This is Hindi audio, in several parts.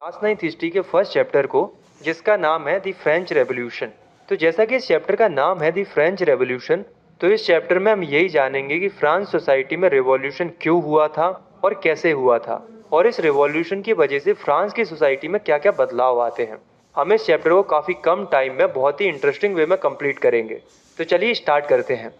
क्लास 9th हिस्ट्री के फर्स्ट चैप्टर को, जिसका नाम है द फ्रेंच रेवोल्यूशन। तो जैसा कि इस चैप्टर का नाम है द फ्रेंच रेवोल्यूशन, तो इस चैप्टर में हम यही जानेंगे कि फ्रांस सोसाइटी में रेवोल्यूशन क्यों हुआ था और कैसे हुआ था, और इस रेवोल्यूशन की वजह से फ्रांस की सोसाइटी में क्या क्या बदलाव आते हैं। हम इस चैप्टर को काफ़ी कम टाइम में बहुत ही इंटरेस्टिंग वे में कंप्लीट करेंगे। तो चलिए स्टार्ट करते हैं।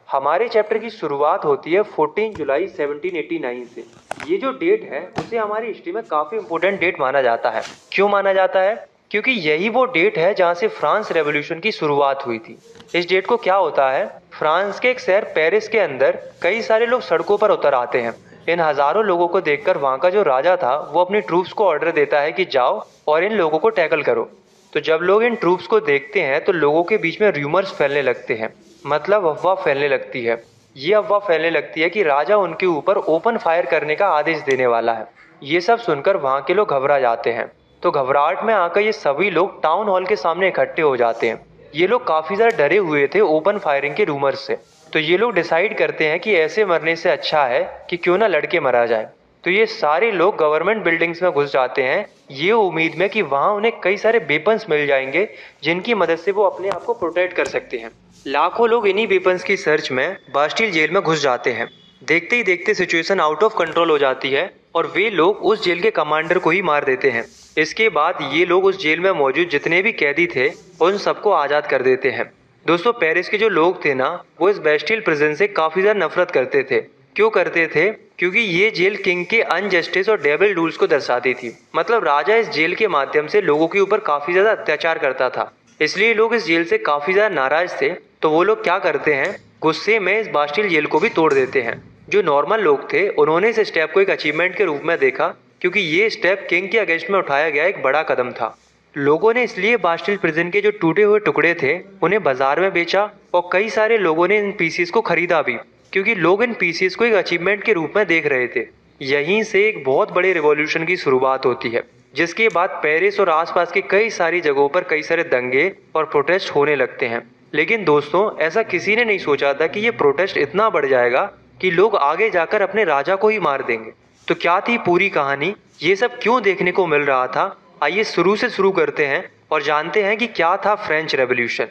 हमारे चैप्टर की शुरुआत होती है 14 जुलाई 1789 से। ये जो डेट है उसे हमारी हिस्ट्री में काफ़ी इंपॉर्टेंट डेट माना जाता है। क्यों माना जाता है? क्योंकि यही वो डेट है जहाँ से फ्रांस रेवोल्यूशन की शुरुआत हुई थी। इस डेट को क्या होता है, फ्रांस के एक शहर पेरिस के अंदर कई सारे लोग सड़कों पर उतर आते हैं। इन हजारों लोगों को देखकर वहाँ का जो राजा था वो अपनी ट्रूप्स को ऑर्डर देता है कि जाओ और इन लोगों को टैकल करो। तो जब लोग इन ट्रूप्स को देखते हैं तो लोगों के बीच में र्यूमर्स फैलने लगते हैं, मतलब अफवाह फैलने लगती है। ये अफवाह फैलने लगती है कि राजा उनके ऊपर ओपन फायर करने का आदेश देने वाला है। ये सब सुनकर वहाँ के लोग घबरा जाते हैं। तो घबराहट में आकर ये सभी लोग टाउन हॉल के सामने इकट्ठे हो जाते हैं। ये लोग काफ़ी ज़्यादा डरे हुए थे ओपन फायरिंग के रूमर्स से। तो ये लोग डिसाइड करते हैं कि ऐसे मरने से अच्छा है कि क्यों ना लड़के मरा जाए। तो ये सारे लोग गवर्नमेंट बिल्डिंग्स में घुस जाते हैं, ये उम्मीद में कि वहाँ उन्हें कई सारे वेपन्स मिल जाएंगे जिनकी मदद से वो अपने आप को प्रोटेक्ट कर सकते हैं। लाखों लोग इन्हीं वेपन्स की सर्च में बास्टिल जेल में घुस जाते हैं। देखते ही देखते सिचुएशन आउट ऑफ कंट्रोल हो जाती है और वे लोग उस जेल के कमांडर को ही मार देते हैं। इसके बाद ये लोग उस जेल में मौजूद जितने भी कैदी थे उन सबको आज़ाद कर देते हैं। दोस्तों, पेरिस के जो लोग थे ना, वो इस बेस्टिल प्रिजन से काफ़ी ज़्यादा नफरत करते थे। क्यों करते थे? क्योंकि ये जेल किंग के अनजस्टिस और डेविल रूल्स को दर्शाती थी। मतलब राजा इस जेल के माध्यम से लोगों के ऊपर काफ़ी ज़्यादा अत्याचार करता था, इसलिए लोग इस जेल से काफ़ी ज़्यादा नाराज थे। तो वो लोग क्या करते हैं, गुस्से में इस बास्टिल जेल को भी तोड़ देते हैं। जो नॉर्मल लोग थे उन्होंने इस स्टेप को एक अचीवमेंट के रूप में देखा, क्योंकि ये स्टेप किंग के अगेंस्ट में उठाया गया एक बड़ा कदम था। लोगों ने इसलिए बास्टिल प्रिजन के जो टूटे हुए टुकड़े थे उन्हें बाजार में बेचा और कई सारे लोगों ने इन पीसीस को खरीदा भी, क्योंकि लोग इन पीसीस को एक अचीवमेंट के रूप में देख रहे थे। यहीं से एक बहुत बड़े रिवॉल्यूशन की शुरुआत होती है, जिसके बाद पेरिस और आसपास की कई सारी जगहों पर कई सारे दंगे और प्रोटेस्ट होने लगते हैं। लेकिन दोस्तों, ऐसा किसी ने नहीं सोचा था कि ये प्रोटेस्ट इतना बढ़ जाएगा कि लोग आगे जाकर अपने राजा को ही मार देंगे। तो क्या थी पूरी कहानी, ये सब क्यों देखने को मिल रहा था? आइए शुरू से शुरू करते हैं और जानते हैं कि क्या था फ्रेंच रेवोल्यूशन।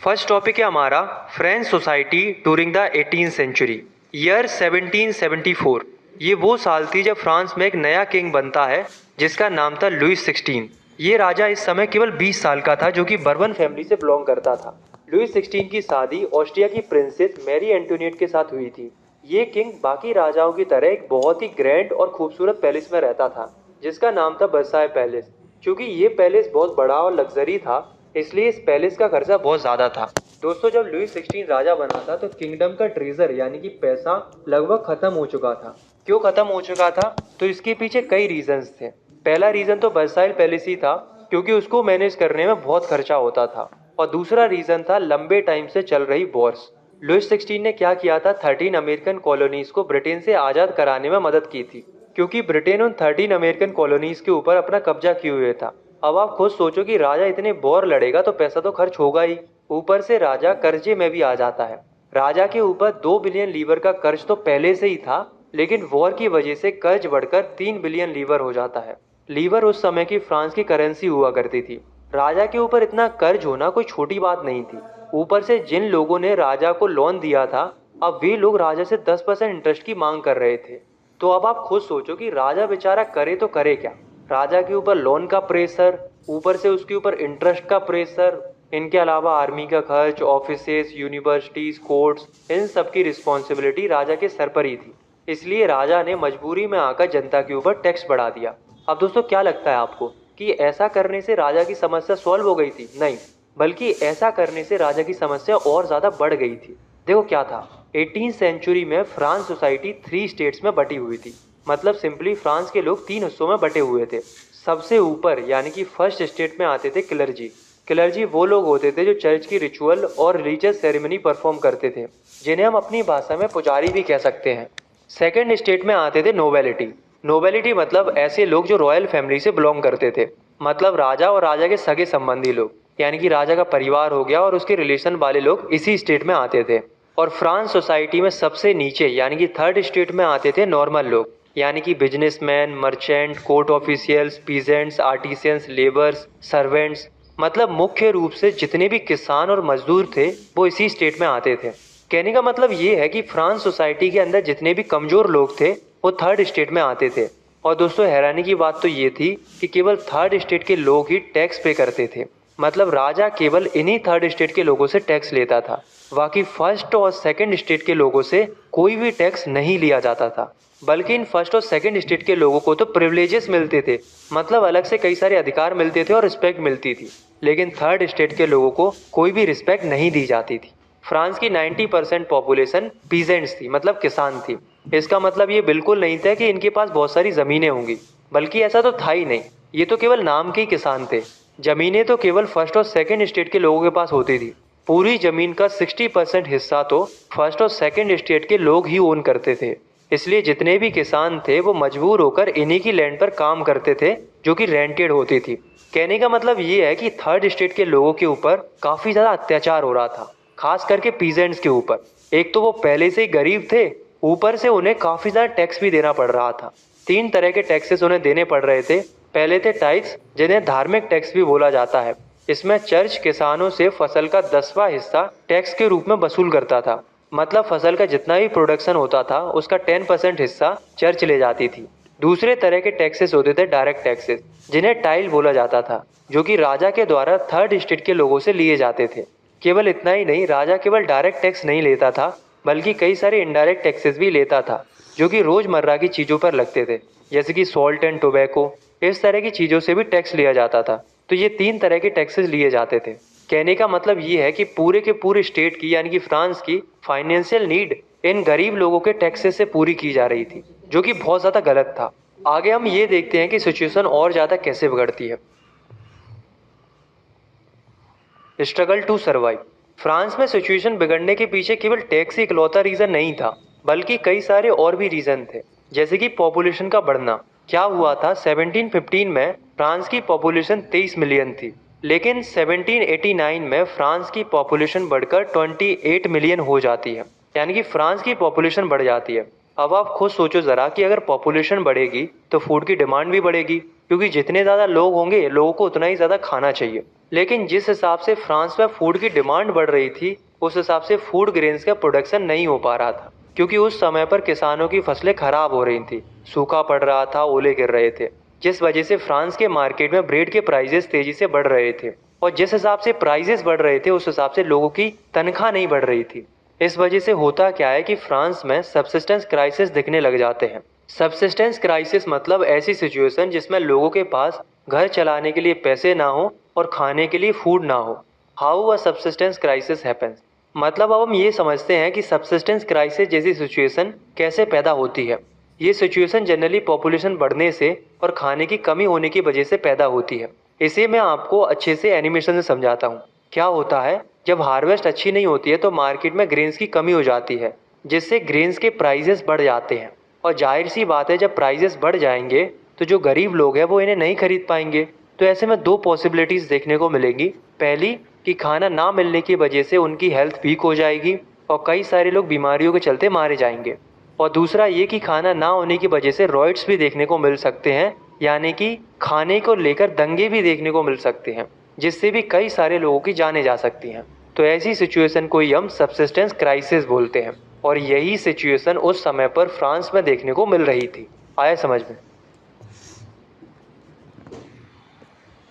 फर्स्ट टॉपिक है हमारा French society during the 18th century, year 1774। ये वो साल थी जब फ्रांस में एक नया किंग बनता है जिसका नाम था लुइस 16। ये राजा इस समय केवल 20 साल का था, जो कि बर्बन फैमिली से बिलोंग करता था। लुइस 16 की शादी ऑस्ट्रिया की प्रिंसेस मैरी एंटोनिएट के साथ हुई थी। ये किंग बाकी राजाओं की तरह एक बहुत ही ग्रैंड और खूबसूरत पैलेस में रहता था, जिसका नाम था वर्साई पैलेस। क्योंकि ये पैलेस बहुत बड़ा और लग्जरी था, इसलिए इस पैलेस का खर्चा बहुत ज़्यादा था। दोस्तों, जब लुइस 16 राजा बना था तो किंगडम का ट्रेजर यानी कि पैसा लगभग खत्म हो चुका था। क्यों खत्म हो चुका था? तो इसके पीछे कई रीजंस थे। पहला रीजन तो वर्साइल पैलेस ही था, क्योंकि उसको मैनेज करने में बहुत खर्चा होता था। और दूसरा रीजन था लंबे टाइम से चल रही वॉर्स। लुइस 16 ने क्या किया था, 13 अमेरिकन कॉलोनीज को ब्रिटेन से आज़ाद कराने में मदद की थी, क्योंकि ब्रिटेन उन 13 अमेरिकन कॉलोनीज के ऊपर अपना कब्जा किए हुए था। अब आप खुद सोचो कि राजा इतने वॉर लड़ेगा तो पैसा तो खर्च होगा ही, ऊपर से राजा कर्जे में भी आ जाता है। राजा के ऊपर 2 बिलियन लीवर का कर्ज तो पहले से ही था, लेकिन वॉर की वजह से कर्ज बढ़कर 3 बिलियन लीवर हो जाता है। लीवर उस समय की फ्रांस की करेंसी हुआ करती थी। राजा के ऊपर इतना कर्ज होना कोई छोटी बात नहीं थी। ऊपर से जिन लोगों ने राजा को लोन दिया था, अब वे लोग राजा से 10% इंटरेस्ट की मांग कर रहे थे। तो अब आप खुद सोचो कि राजा बेचारा करे तो करे क्या। राजा के ऊपर लोन का प्रेशर, ऊपर से उसके ऊपर इंटरेस्ट का प्रेशर, इनके अलावा आर्मी का खर्च, ऑफिसेस, यूनिवर्सिटीज, कोर्ट्स, इन सब की रिस्पॉन्सिबिलिटी राजा के सर पर ही थी। इसलिए राजा ने मजबूरी में आकर जनता के ऊपर टैक्स बढ़ा दिया। अब दोस्तों, क्या लगता है आपको कि ऐसा करने से राजा की समस्या सॉल्व हो गई थी? नहीं, बल्कि ऐसा करने से राजा की समस्या और ज़्यादा बढ़ गई थी। देखो क्या था, 18th सेंचुरी में फ्रांस सोसाइटी 3 स्टेट्स में बटी हुई थी। मतलब सिंपली फ्रांस के लोग 3 हिस्सों में बटे हुए थे। सबसे ऊपर यानी कि फर्स्ट स्टेट में आते थे क्लर्जी। क्लर्जी वो लोग होते थे जो चर्च की रिचुअल और रिलीजियस सेरेमनी परफॉर्म करते थे, जिन्हें हम अपनी भाषा में पुजारी भी कह सकते हैं। सेकेंड स्टेट में आते थे नोबेलिटी। नोबेलिटी मतलब ऐसे लोग जो रॉयल फैमिली से बिलोंग करते थे, मतलब राजा और राजा के सगे संबंधी लोग, यानी कि राजा का परिवार हो गया और उसके रिलेशन वाले लोग इसी स्टेट में आते थे। और फ्रांस सोसाइटी में सबसे नीचे यानी कि थर्ड स्टेट में आते थे नॉर्मल लोग, यानी कि businessman, merchant, court officials, peasants, artisans, labours, servants. मतलब मुख्य रूप से जितने भी किसान और मजदूर थे वो इसी स्टेट में आते थे। कहने का मतलब ये है कि फ्रांस सोसाइटी के अंदर जितने भी कमजोर लोग थे वो थर्ड स्टेट में आते थे। और दोस्तों हैरानी की बात तो ये थी कि केवल थर्ड स्टेट के लोग ही टैक्स पे करते थे। मतलब राजा केवल इन्हीं थर्ड स्टेट के लोगों से टैक्स लेता था, बाकी फर्स्ट और सेकंड स्टेट के लोगों से कोई भी टैक्स नहीं लिया जाता था। बल्कि इन फर्स्ट और सेकंड स्टेट के लोगों को तो प्रिविलेजेस मिलते थे, मतलब अलग से कई सारे अधिकार मिलते थे और रिस्पेक्ट मिलती थी। लेकिन थर्ड स्टेट के लोगों को कोई भी रिस्पेक्ट नहीं दी जाती थी। फ्रांस की 90% पॉपुलेशन पीजेंट्स थी, मतलब किसान थी। इसका मतलब ये बिल्कुल नहीं था कि इनके पास बहुत सारी जमीनें होंगी, बल्कि ऐसा तो था ही नहीं। ये तो केवल नाम के ही किसान थे। जमीनें तो केवल फर्स्ट और सेकंड स्टेट के लोगों के पास होती थी। पूरी जमीन का 60% हिस्सा तो फर्स्ट और सेकंड स्टेट के लोग ही ओन करते थे। इसलिए जितने भी किसान थे वो मजबूर होकर इन्हीं की लैंड पर काम करते थे, जो कि रेंटेड होती थी। कहने का मतलब ये है कि थर्ड स्टेट के लोगों के ऊपर काफी ज्यादा अत्याचार हो रहा था, खास करके पीजेंट्स के ऊपर। एक तो वो पहले से ही गरीब थे, ऊपर से उन्हें काफी ज्यादा टैक्स भी देना पड़ रहा था। 3 तरह के टैक्सेस उन्हें देने पड़ रहे थे। पहले थे टैक्स, जिन्हें धार्मिक टैक्स भी बोला जाता है। इसमें चर्च किसानों से फसल का 10वां हिस्सा टैक्स के रूप में वसूल करता था। मतलब फसल का जितना भी प्रोडक्शन होता था उसका 10% हिस्सा चर्च ले जाती थी। दूसरे तरह के टैक्सेस होते थे डायरेक्ट टैक्सेस, जिन्हें टाइल बोला जाता था, जो कि राजा के द्वारा थर्ड स्टेट के लोगों से लिए जाते थे। केवल इतना ही नहीं, राजा केवल डायरेक्ट टैक्स नहीं लेता था, बल्कि कई सारे इनडायरेक्ट टैक्सेस भी लेता था, जो कि रोजमर्रा की चीजों पर लगते थे, जैसे कि सॉल्ट एंड टोबैको। इस तरह की चीजों से भी टैक्स लिया जाता था। तो ये 3 तरह के टैक्सेस लिए जाते थे। कहने का मतलब ये है कि पूरे के पूरे स्टेट की यानी कि फ्रांस की फाइनेंशियल नीड इन गरीब लोगों के टैक्सेस से पूरी की जा रही थी, जो कि बहुत ज्यादा गलत था। आगे हम ये देखते हैं कि सिचुएशन और ज्यादा कैसे बिगड़ती है। Struggle to survive. फ्रांस में सिचुएशन बिगड़ने के पीछे केवल टैक्स ही इकलौता रीजन नहीं था, बल्कि कई सारे और भी रीजन थे, जैसे कि पॉपुलेशन का बढ़ना। क्या हुआ था, 1715 में फ्रांस की पॉपुलेशन 23 मिलियन थी, लेकिन 1789 में फ्रांस की पॉपुलेशन बढ़कर 28 मिलियन हो जाती है, यानी कि फ्रांस की पॉपुलेशन बढ़ जाती है। अब आप खुद सोचो जरा कि अगर पॉपुलेशन बढ़ेगी तो फूड की डिमांड भी बढ़ेगी, क्योंकि जितने ज़्यादा लोग होंगे लोगों को उतना ही ज़्यादा खाना चाहिए। लेकिन जिस हिसाब से फ्रांस में फूड की डिमांड बढ़ रही थी, उस हिसाब से फूड ग्रेन्स का प्रोडक्शन नहीं हो पा रहा था, क्योंकि उस समय पर किसानों की फसलें खराब हो रही थी, सूखा पड़ रहा था, ओले गिर रहे थे, जिस वजह से फ्रांस के मार्केट में ब्रेड के प्राइजेस तेजी से बढ़ रहे थे। और जिस हिसाब से प्राइजेस बढ़ रहे थे उस हिसाब से लोगों की तनख्वाह नहीं बढ़ रही थी। इस वजह से होता क्या है कि फ्रांस में सब्सिस्टेंस क्राइसिस दिखने लग जाते हैं। सब्सिस्टेंस क्राइसिस मतलब ऐसी सिचुएशन जिसमें लोगों के पास घर चलाने के लिए पैसे ना हो और खाने के लिए फूड ना हो। How a subsistence crisis happens. मतलब अब हम ये समझते हैं कि सब्सिस्टेंस क्राइसिस जैसी सिचुएशन कैसे पैदा होती है। ये सिचुएशन जनरली पॉपुलेशन बढ़ने से और खाने की कमी होने की वजह से पैदा होती है। इसे मैं आपको अच्छे से एनिमेशन से समझाता हूँ। क्या होता है, जब हार्वेस्ट अच्छी नहीं होती है तो मार्केट में ग्रेन्स की कमी हो जाती है, जिससे ग्रेन्स के प्राइजेस बढ़ जाते हैं। और जाहिर सी बात है, जब प्राइजेस बढ़ जाएंगे तो जो गरीब लोग हैं वो इन्हें नहीं खरीद पाएंगे। तो ऐसे में 2 पॉसिबिलिटीज़ देखने को मिलेंगी। पहली कि खाना ना मिलने की वजह से उनकी हेल्थ वीक हो जाएगी और कई सारे लोग बीमारियों के चलते मारे जाएंगे। और दूसरा ये कि खाना ना होने की वजह से रॉयट्स भी देखने को मिल सकते हैं, यानी कि खाने को लेकर दंगे भी देखने को मिल सकते हैं, जिससे भी कई सारे लोगों की जानें जा सकती हैं। तो ऐसी सिचुएशन को ही हम सब्सिस्टेंस क्राइसिस बोलते हैं। और यही सिचुएशन उस समय पर फ्रांस में देखने को मिल रही थी। आया समझ में?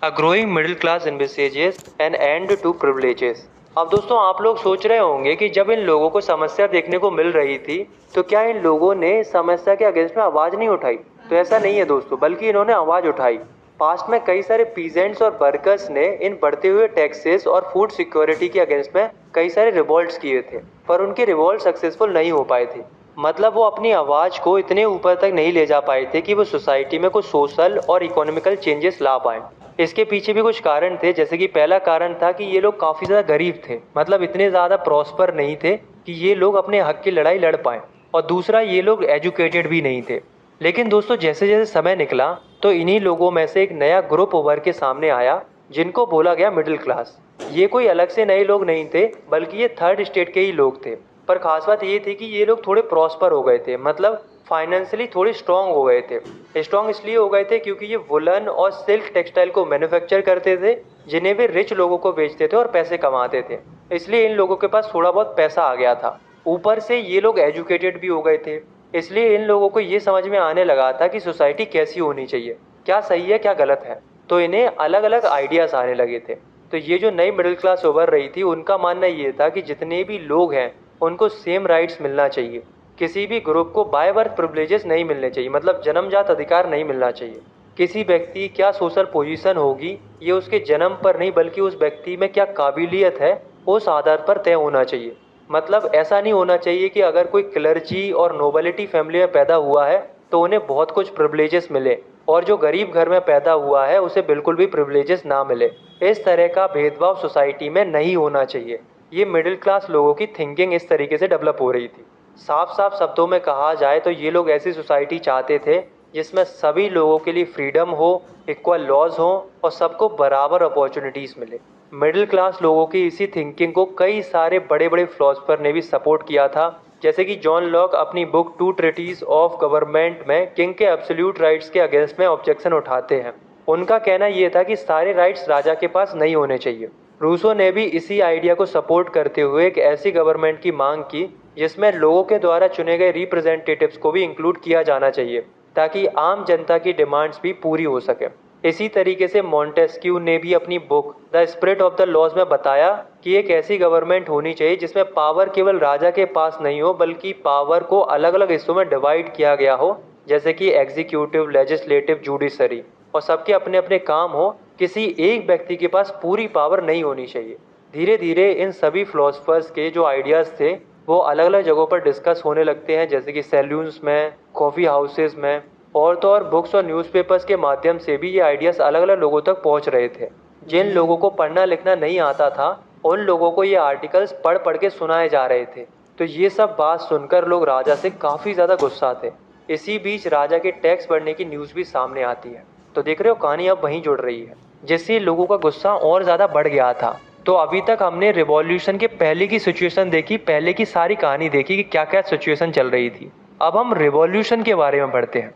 A growing middle class envisages an end to privileges। अब दोस्तों आप लोग सोच रहे होंगे कि जब इन लोगों को समस्या देखने को मिल रही थी तो क्या इन लोगों ने समस्या के अगेंस्ट में आवाज नहीं उठाई? तो ऐसा नहीं है दोस्तों, बल्कि इन्होंने आवाज उठाई। पास्ट में कई सारे पीजेंट्स और वर्कर्स ने इन बढ़ते हुए टैक्सेस और फूड सिक्योरिटी के अगेंस्ट में कई सारे रिवॉल्ट्स किए थे, पर उनके रिवॉल्ट सक्सेसफुल नहीं हो पाए थे। मतलब वो अपनी आवाज को इतने ऊपर तक नहीं ले जा पाए थे कि वो सोसाइटी में कुछ सोशल और इकोनॉमिकल चेंजेस ला पाए। इसके पीछे भी कुछ कारण थे, जैसे कि पहला कारण था कि ये लोग काफी ज्यादा गरीब थे, मतलब इतने ज्यादा प्रॉस्पर नहीं थे कि ये लोग अपने हक की लड़ाई लड़ पाए। और दूसरा, ये लोग एजुकेटेड भी नहीं थे। लेकिन दोस्तों जैसे जैसे समय निकला तो इन्हीं लोगों में से एक नया ग्रुप उभर के सामने आया, जिनको बोला गया मिडिल क्लास। ये कोई अलग से नए लोग नहीं थे, बल्कि ये थर्ड स्टेट के ही लोग थे। पर खास बात ये थी कि ये लोग थोड़े प्रॉस्पर हो गए थे, मतलब फाइनेंशियली थोड़े स्ट्रांग हो गए थे। स्ट्रांग इसलिए हो गए थे क्योंकि ये वुलन और सिल्क टेक्सटाइल को मैन्युफैक्चर करते थे, जिन्हें वे रिच लोगों को बेचते थे और पैसे कमाते थे। इसलिए इन लोगों के पास थोड़ा बहुत पैसा आ गया था। ऊपर से ये लोग एजुकेटेड भी हो गए थे, इसलिए इन लोगों को ये समझ में आने लगा था कि सोसाइटी कैसी होनी चाहिए, क्या सही है क्या गलत है। तो इन्हें अलग अलग आइडियाज आने लगे थे। तो ये जो नई मिडिल क्लास उभर रही थी, उनका मानना ये था कि जितने भी लोग हैं उनको सेम राइट्स मिलना चाहिए। किसी भी ग्रुप को बाय बर्थ प्रिविलेजेस नहीं मिलने चाहिए, मतलब जन्मजात अधिकार नहीं मिलना चाहिए। किसी व्यक्ति क्या सोशल पोजीशन होगी ये उसके जन्म पर नहीं बल्कि उस व्यक्ति में क्या काबिलियत है उस आधार पर तय होना चाहिए। मतलब ऐसा नहीं होना चाहिए कि अगर कोई क्लर्जी और नोबिलिटी फैमिली में पैदा हुआ है तो उन्हें बहुत कुछ प्रिविलेजेस मिले, और जो गरीब घर में पैदा हुआ है उसे बिल्कुल भी प्रिविलेजेस ना मिले। इस तरह का भेदभाव सोसाइटी में नहीं होना चाहिए। ये मिडिल क्लास लोगों की थिंकिंग इस तरीके से डेवलप हो रही थी। साफ साफ शब्दों में कहा जाए तो ये लोग ऐसी सोसाइटी चाहते थे जिसमें सभी लोगों के लिए फ्रीडम हो, इक्वल लॉज हो और सबको बराबर अपॉर्चुनिटीज़ मिले। मिडिल क्लास लोगों की इसी थिंकिंग को कई सारे बड़े बड़े फिलोसोफर ने भी सपोर्ट किया था, जैसे कि जॉन लॉक अपनी book two treatise of government में किंग के एब्सोल्यूट राइट्स के अगेंस्ट में ऑब्जेक्शन उठाते हैं। उनका कहना यह था कि सारे राइट्स राजा के पास नहीं होने चाहिए। रूसो ने भी इसी आइडिया को सपोर्ट करते हुए एक ऐसी गवर्नमेंट की मांग की जिसमें लोगों के द्वारा चुने गए रिप्रेजेंटेटिव्स को भी इंक्लूड किया जाना चाहिए, ताकि आम जनता की डिमांड्स भी पूरी हो सके। इसी तरीके से मॉन्टेस्क्यू ने भी अपनी book the spirit of the laws में बताया कि एक ऐसी गवर्नमेंट होनी चाहिए जिसमें पावर केवल राजा के पास नहीं हो बल्कि पावर को अलग अलग हिस्सों में डिवाइड किया गया हो, जैसे कि एग्जीक्यूटिव, लेजिस्लेटिव, जुडिशरी, और सबके अपने अपने काम हो। किसी एक व्यक्ति के पास पूरी पावर नहीं होनी चाहिए। धीरे धीरे इन सभी फिलोसफर्स के जो आइडियाज़ थे वो अलग अलग जगहों पर डिस्कस होने लगते हैं, जैसे कि सैलून्स में, कॉफ़ी हाउसेस में, और तो और बुक्स और न्यूज़पेपर्स के माध्यम से भी ये आइडियाज़ अलग अलग लोगों तक पहुंच रहे थे। जिन लोगों को पढ़ना लिखना नहीं आता था उन लोगों को ये आर्टिकल्स पढ़ पढ़ के सुनाए जा रहे थे। तो ये सब बात सुनकर लोग राजा से काफ़ी ज़्यादा गुस्सा थे। इसी बीच राजा के टैक्स बढ़ने की न्यूज़ भी सामने आती है। तो देख रहे हो, कहानी अब वहीं जुड़ रही है, जिससे लोगों का गुस्सा और ज़्यादा बढ़ गया था। तो अभी तक हमने रिवॉल्यूशन के पहले की सिचुएशन देखी, पहले की सारी कहानी देखी कि क्या क्या सिचुएशन चल रही थी। अब हम रिवॉल्यूशन के बारे में पढ़ते हैं।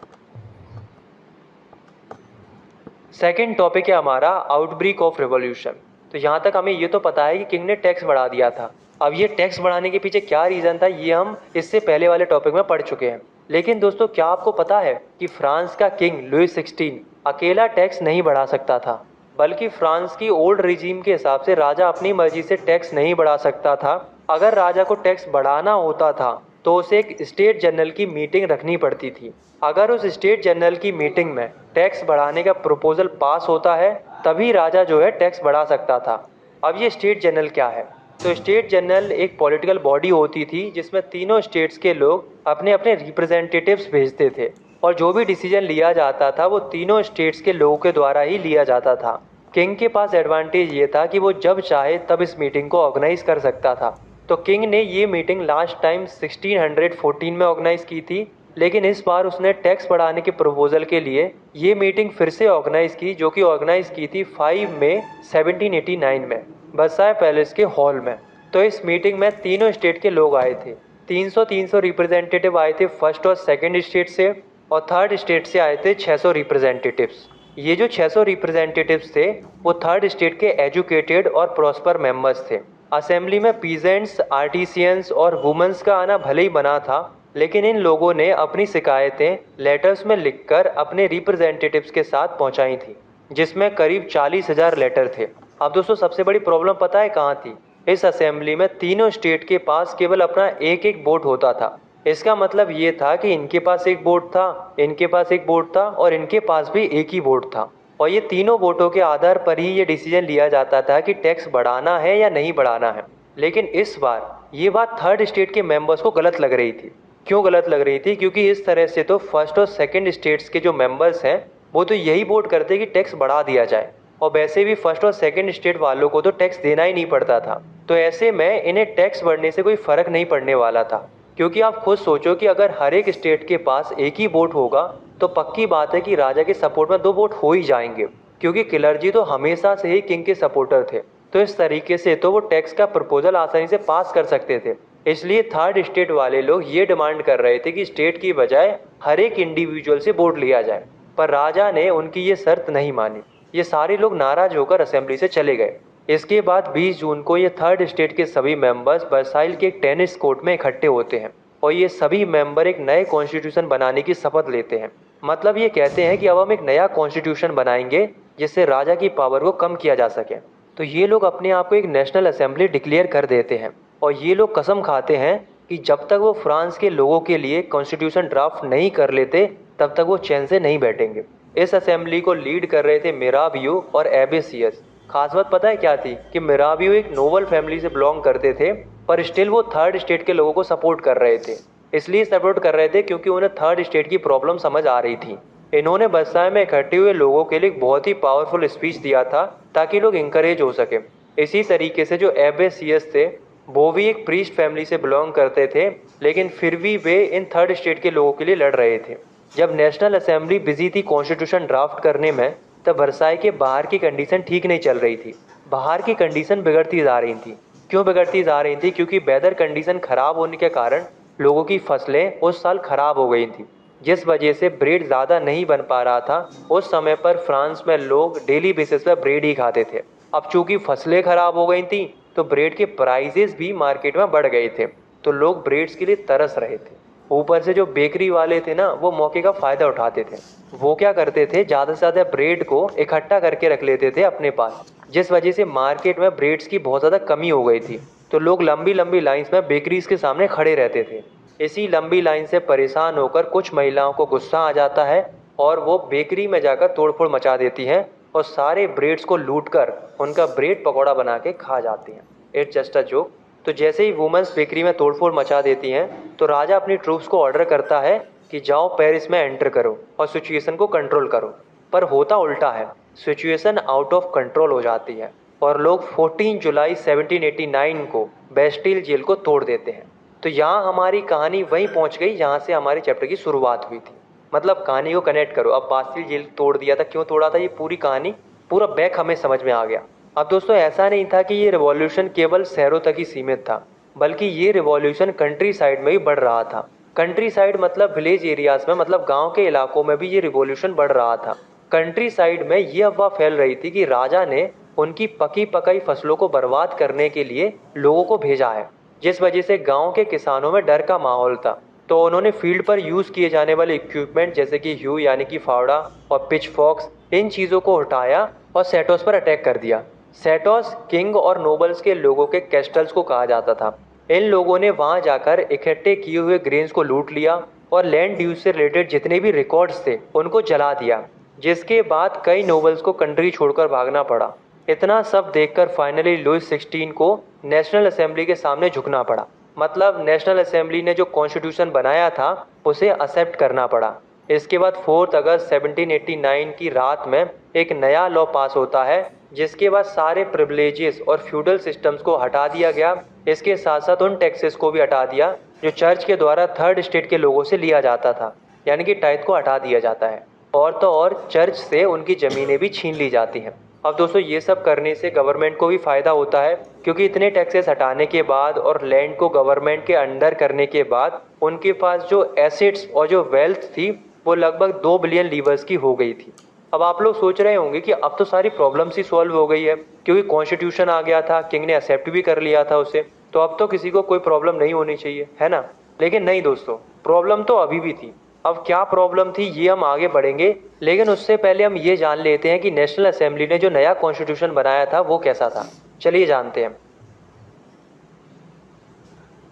सेकेंड टॉपिक है हमारा आउटब्रेक ऑफ रिवॉल्यूशन। तो यहाँ तक हमें ये तो पता है कि किंग ने टैक्स बढ़ा दिया था। अब ये टैक्स बढ़ाने के पीछे क्या रीज़न था ये हम इससे पहले वाले टॉपिक में पढ़ चुके हैं। लेकिन दोस्तों, क्या आपको पता है कि फ्रांस का किंग लुई 16 अकेला टैक्स नहीं बढ़ा सकता था, बल्कि फ्रांस की ओल्ड रिजीम के हिसाब से राजा अपनी मर्जी से टैक्स नहीं बढ़ा सकता था। अगर राजा को टैक्स बढ़ाना होता था तो उसे एक स्टेट जनरल की मीटिंग रखनी पड़ती थी। अगर उस स्टेट जनरल की मीटिंग में टैक्स बढ़ाने का प्रपोजल पास होता है तभी राजा जो है टैक्स बढ़ा सकता था। अब ये स्टेट जनरल क्या है? तो स्टेट जनरल एक पॉलिटिकल बॉडी होती थी जिसमें तीनों स्टेट्स के लोग अपने अपने रिप्रेजेंटेटिव्स भेजते थे, और जो भी डिसीजन लिया जाता था वो तीनों स्टेट्स के लोगों के द्वारा ही लिया जाता था। किंग के पास एडवांटेज ये था कि वो जब चाहे तब इस मीटिंग को ऑर्गेनाइज कर सकता था। तो किंग ने ये मीटिंग लास्ट टाइम 1614 में ऑर्गेनाइज की थी, लेकिन इस बार उसने टैक्स बढ़ाने के प्रपोजल के लिए ये मीटिंग फिर से ऑर्गेनाइज की, जो कि ऑर्गेनाइज की थी 5 मई 1789 में वर्साय पैलेस के हॉल में। तो इस मीटिंग में तीनों स्टेट के लोग आए थे। 300 रिप्रेजेंटेटिव आए थे फर्स्ट और सेकंड स्टेट से, और थर्ड स्टेट से आए थे 600 रिप्रेजेंटेटिव्स। ये जो 600 रिप्रेजेंटेटिव्स थे वो थर्ड स्टेट के एजुकेटेड और प्रॉस्पर मेंबर्स थे। असेंबली में पीजेंट्स, आर्टिसियंस और वुमेन्स का आना भले ही बना था, लेकिन इन लोगों ने अपनी शिकायतें लेटर्स में लिखकर अपने रिप्रेजेंटेटिव्स के साथ पहुंचाई थी, जिसमें करीब 40,000 लेटर थे। अब दोस्तों, सबसे बड़ी प्रॉब्लम पता है कहाँ थी? इस असेंबली में तीनों स्टेट के पास केवल अपना एक एक वोट होता था। इसका मतलब ये था कि इनके पास एक वोट था, इनके पास एक वोट था और इनके पास भी एक ही वोट था, और ये तीनों वोटों के आधार पर ही ये डिसीजन लिया जाता था कि टैक्स बढ़ाना है या नहीं बढ़ाना है। लेकिन इस बार ये बात थर्ड स्टेट के मेंबर्स को गलत लग रही थी। क्यों गलत लग रही थी? क्योंकि इस तरह से तो फर्स्ट और सेकंड स्टेट्स के जो मेंबर्स हैं वो तो यही वोट करते कि टैक्स बढ़ा दिया जाए, और वैसे भी फर्स्ट और सेकंड स्टेट वालों को तो टैक्स देना ही नहीं पड़ता था। तो ऐसे में इन्हें टैक्स बढ़ने से कोई फ़र्क नहीं पड़ने वाला था, क्योंकि आप खुद सोचो कि अगर हर एक स्टेट के पास एक ही वोट होगा तो पक्की बात है कि राजा के सपोर्ट में 2 वोट हो ही जाएंगे, क्योंकि क्लर्जी तो हमेशा से ही किंग के सपोर्टर थे। तो इस तरीके से तो वो टैक्स का प्रपोजल आसानी से पास कर सकते थे। इसलिए थर्ड स्टेट वाले लोग ये डिमांड कर रहे थे कि स्टेट की बजाय हर एक इंडिविजुअल से वोट लिया जाए, पर राजा ने उनकी ये शर्त नहीं मानी। ये सारे लोग नाराज होकर असेंबली से चले गए। इसके बाद 20 जून को ये थर्ड स्टेट के सभी मेंबर्स वर्साइल के एक टेनिस कोर्ट में इकट्ठे होते हैं और ये सभी मेंबर एक नए कॉन्स्टिट्यूशन बनाने की शपथ लेते हैं। मतलब ये कहते हैं कि अब हम एक नया कॉन्स्टिट्यूशन बनाएंगे जिससे राजा की पावर को कम किया जा सके। तो ये लोग अपने आप को एक नेशनल असेंबली डिक्लेयर कर देते हैं और ये लोग कसम खाते हैं कि जब तक वो फ्रांस के लोगों के लिए कॉन्स्टिट्यूशन ड्राफ्ट नहीं कर लेते तब तक वो चैन से नहीं बैठेंगे। इस असेंबली को लीड कर रहे थे मिराबियो और एबेसियस। खास बात पता है क्या थी कि मिराबियो एक नोबल फैमिली से बिलोंग करते थे, पर स्टिल वो थर्ड स्टेट के लोगों को सपोर्ट कर रहे थे। इसलिए सपोर्ट कर रहे थे क्योंकि उन्हें थर्ड स्टेट की प्रॉब्लम समझ आ रही थी। इन्होंने वर्साय में इकट्ठे हुए लोगों के लिए एक बहुत ही पावरफुल स्पीच दिया था ताकि लोग इंकरेज हो सके। इसी तरीके से जो एबेसियस थे वो भी एक प्रीस्ट फैमिली से बिलोंग करते थे, लेकिन फिर भी वे इन थर्ड स्टेट के लोगों के लिए लड़ रहे थे। जब नेशनल असेंबली बिजी थी कॉन्स्टिट्यूशन ड्राफ्ट करने में, तब वर्साय के बाहर की कंडीशन ठीक नहीं चल रही थी। बाहर की कंडीशन बिगड़ती जा रही थी। क्यों बिगड़ती जा रही थी? क्योंकि वेदर कंडीशन खराब होने के कारण लोगों की फसलें उस साल खराब हो गई थी, जिस वजह से ब्रेड ज़्यादा नहीं बन पा रहा था। उस समय पर फ्रांस में लोग डेली बेसिस पर ब्रेड ही खाते थे। अब चूंकि फसलें खराब हो गई थी तो ब्रेड के प्राइजेस भी मार्केट में बढ़ गए थे, तो लोग ब्रेड्स के लिए तरस रहे थे। ऊपर से जो बेकरी वाले थे ना, वो मौके का फ़ायदा उठाते थे। वो क्या करते थे, ज़्यादा से ज़्यादा ब्रेड को इकट्ठा करके रख लेते थे अपने पास, जिस वजह से मार्केट में ब्रेड्स की बहुत ज़्यादा कमी हो गई थी। तो लोग लंबी लंबी लाइन्स में बेकरीज के सामने खड़े रहते थे। इसी लंबी लाइन से परेशान होकर कुछ महिलाओं को गुस्सा आ जाता है और वो बेकरी में जाकर तोड़फोड़ मचा देती हैं और सारे ब्रेड्स को लूटकर उनका ब्रेड पकौड़ा बना के खा जाती हैं। It's just a joke. तो जैसे ही वुमेन्स बेकरी में तोड़फोड़ मचा देती हैं तो राजा अपनी ट्रूप्स को ऑर्डर करता है कि जाओ पेरिस में एंटर करो और सिचुएशन को कंट्रोल करो। पर होता उल्टा है, सिचुएशन आउट ऑफ कंट्रोल हो जाती है और लोग 14 जुलाई 1789 को बेस्टिल जेल को तोड़ देते हैं। तो यहाँ हमारी कहानी वहीं पहुँच गई जहाँ से हमारे चैप्टर की शुरुआत हुई थी। मतलब कहानी को कनेक्ट करो। अब बास्टिल जेल तोड़ दिया था, क्यों तोड़ा था, ये पूरी कहानी पूरा बैक हमें समझ में आ गया। अब दोस्तों ऐसा नहीं था कि ये रिवॉल्यूशन केवल शहरों तक ही सीमित था, बल्कि ये रिवॉल्यूशन कंट्री साइड में भी बढ़ रहा था। कंट्री साइड मतलब विलेज एरियाज में, मतलब गांव के इलाकों में भी ये रिवॉल्यूशन बढ़ रहा था। कंट्री साइड में ये अफवाह फैल रही थी कि राजा ने उनकी पकी पकाई फसलों को बर्बाद करने के लिए लोगों को भेजा है, जिस वजह से गांव के किसानों में डर का माहौल था। तो उन्होंने फील्ड पर यूज़ किए जाने वाले इक्विपमेंट जैसे कि ह्यू यानी कि फावड़ा और पिच फॉक्स, इन चीज़ों को हटाया और सेटोस पर अटैक कर दिया। सेटोस किंग और नोबल्स के लोगों के कैस्टल्स को कहा जाता था। इन लोगों ने वहां जाकर इकट्ठे किए हुए ग्रेन्स को लूट लिया और लैंड ड्यूज से रिलेटेड जितने भी रिकॉर्ड्स थे उनको जला दिया, जिसके बाद कई नोबल्स को कंट्री छोड़कर भागना पड़ा। इतना सब देखकर फाइनली लुईस 16 को नेशनल असेंबली के सामने झुकना पड़ा। मतलब नेशनल असेंबली ने जो कॉन्स्टिट्यूशन बनाया था उसे एक्सेप्ट करना पड़ा। इसके बाद 4 अगस्त 1789 की रात में एक नया लॉ पास होता है, जिसके बाद सारे प्रिविलेजेस और फ्यूडल सिस्टम्स को हटा दिया गया। इसके साथ साथ उन टैक्सेस को भी हटा दिया जो चर्च के द्वारा थर्ड स्टेट के लोगों से लिया जाता था, यानी कि टाइथ को हटा दिया जाता है। और तो और चर्च से उनकी ज़मीनें भी छीन ली जाती हैं। अब दोस्तों ये सब करने से गवर्नमेंट को भी फ़ायदा होता है, क्योंकि इतने टैक्सेस हटाने के बाद और लैंड को गवर्नमेंट के अंडर करने के बाद उनके पास जो एसेट्स और जो वेल्थ थी वो लगभग 2 बिलियन लीवर्स की हो गई थी। अब आप लोग सोच रहे होंगे कि अब तो सारी प्रॉब्लम्स ही सॉल्व हो गई है, क्योंकि कॉन्स्टिट्यूशन आ गया था, किंग ने एक्सेप्ट भी कर लिया था उसे, तो अब तो किसी को कोई प्रॉब्लम नहीं होनी चाहिए, है ना। लेकिन नहीं दोस्तों, प्रॉब्लम तो अभी भी थी। अब क्या प्रॉब्लम थी ये हम आगे बढ़ेंगे, लेकिन उससे पहले हम ये जान लेते हैं कि नेशनल असेंबली ने जो नया कॉन्स्टिट्यूशन बनाया था वो कैसा था। चलिए जानते हैं।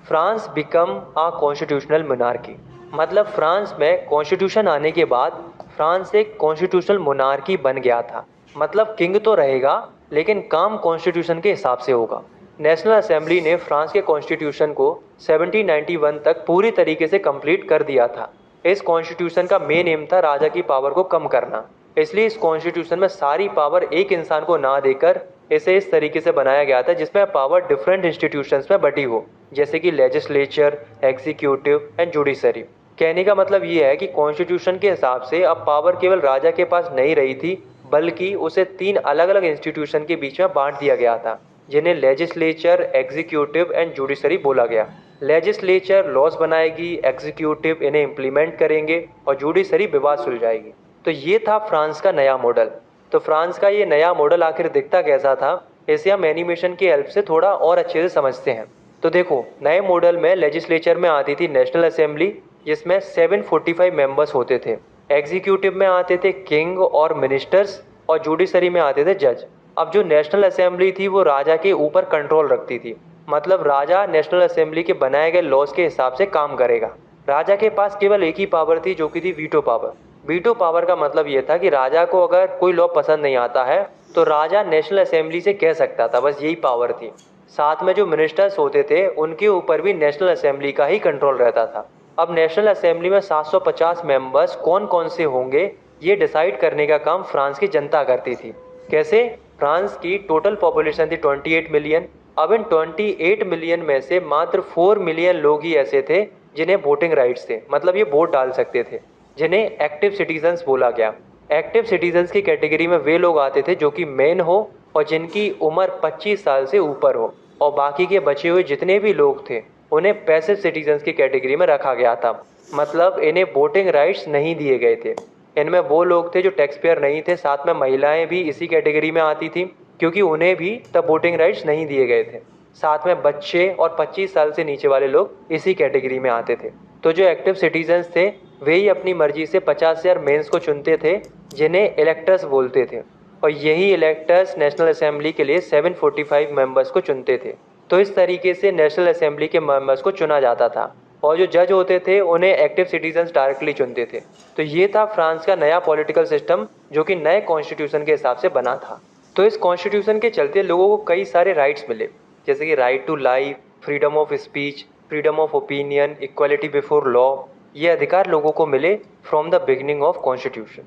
France become a constitutional monarchy. मतलब फ्रांस में कॉन्स्टिट्यूशन आने के बाद फ्रांस एक कॉन्स्टिट्यूशनल मोनार्की बन गया था। मतलब किंग तो रहेगा लेकिन काम कॉन्स्टिट्यूशन के हिसाब से होगा। नेशनल असेंबली ने फ्रांस के कॉन्स्टिट्यूशन को 1791 तक पूरी तरीके से कंप्लीट कर दिया था। इस कॉन्स्टिट्यूशन का मेन एम था राजा की पावर को कम करना। इसलिए इस कॉन्स्टिट्यूशन में सारी पावर एक इंसान को ना देकर इसे इस तरीके से बनाया गया था जिसमें पावर डिफरेंट इंस्टीट्यूशंस में बटी हो, जैसे कि लेजिस्लेचर, एग्जीक्यूटिव एंड जुडिशरी। कहने का मतलब ये है कि कॉन्स्टिट्यूशन के हिसाब से अब पावर केवल राजा के पास नहीं रही थी, बल्कि उसे 3 अलग अलग इंस्टीट्यूशन के बीच में बांट दिया गया था। जिन्हें लेजिस्लेचर, एग्जीक्यूटिव एंड जुडिशरी बोला गया। लेजिस्लेचर लॉज बनाएगी, एग्जीक्यूटिव इन्हें इम्प्लीमेंट करेंगे और जुडिशरी विवाद सुलझाएगी। तो ये था फ्रांस का नया मॉडल। तो फ्रांस का ये नया मॉडल आखिर दिखता कैसा था, इसे हम एनिमेशन की हेल्प से थोड़ा और अच्छे से समझते हैं। तो देखो, नए मॉडल में लेजिस्लेचर में आती थी नेशनल असेंबली, जिसमें 745 मेंबर्स होते थे। एग्जीक्यूटिव में आते थे किंग और मिनिस्टर्स, और जुडिशरी में आते थे जज। अब जो नेशनल असेंबली थी वो राजा के ऊपर कंट्रोल रखती थी, मतलब राजा नेशनल असेंबली के बनाए गए लॉज के हिसाब से काम करेगा। राजा के पास केवल एक ही पावर थी, जो कि थी वीटो पावर। वीटो पावर का मतलब ये था कि राजा को अगर कोई लॉ पसंद नहीं आता है तो राजा नेशनल असेंबली से कह सकता था, बस यही पावर थी। साथ में जो मिनिस्टर्स होते थे उनके ऊपर भी नेशनल असेंबली का ही कंट्रोल रहता था। अब नेशनल असेंबली में 750 मेंबर्स कौन कौन से होंगे ये डिसाइड करने का काम फ्रांस की जनता करती थी। कैसे? फ्रांस की टोटल पॉपुलेशन थी 28 मिलियन। अब इन 28 मिलियन में से मात्र 4 मिलियन लोग ही ऐसे थे जिन्हें वोटिंग राइट्स थे, मतलब ये वोट डाल सकते थे, जिन्हें एक्टिव सिटीजन्स बोला गया। एक्टिव सिटीजन्स की कैटेगरी में वे लोग आते थे जो कि मेन हो और जिनकी उम्र 25 साल से ऊपर हो, और बाकी के बचे हुए जितने भी लोग थे उन्हें पैसिव सिटीजन्स की कैटेगरी में रखा गया था, मतलब इन्हें वोटिंग राइट्स नहीं दिए गए थे। इनमें वो लोग थे जो टैक्स पेयर नहीं थे, साथ में महिलाएं भी इसी कैटेगरी में आती थी क्योंकि उन्हें भी तब वोटिंग राइट्स नहीं दिए गए थे। साथ में बच्चे और 25 साल से नीचे वाले लोग इसी कैटेगरी में आते थे। तो जो एक्टिव सिटीजन्स थे वे ही अपनी मर्जी से 50,000 मेंस को चुनते थे, जिन्हें इलेक्टर्स बोलते थे, और यही इलेक्टर्स नेशनल असेंबली के लिए 745 मेंबर्स को चुनते थे। तो इस तरीके से नेशनल असेंबली के मेंबर्स को चुना जाता था, और जो जज होते थे उन्हें एक्टिव सिटीजन्स डायरेक्टली चुनते थे। तो ये था फ्रांस का नया पॉलिटिकल सिस्टम, जो कि नए कॉन्स्टिट्यूशन के हिसाब से बना था। तो इस कॉन्स्टिट्यूशन के चलते लोगों को कई सारे राइट्स मिले, जैसे कि right to life, freedom of speech, freedom of opinion, equality before law. ये अधिकार लोगों को मिले from the beginning of constitution.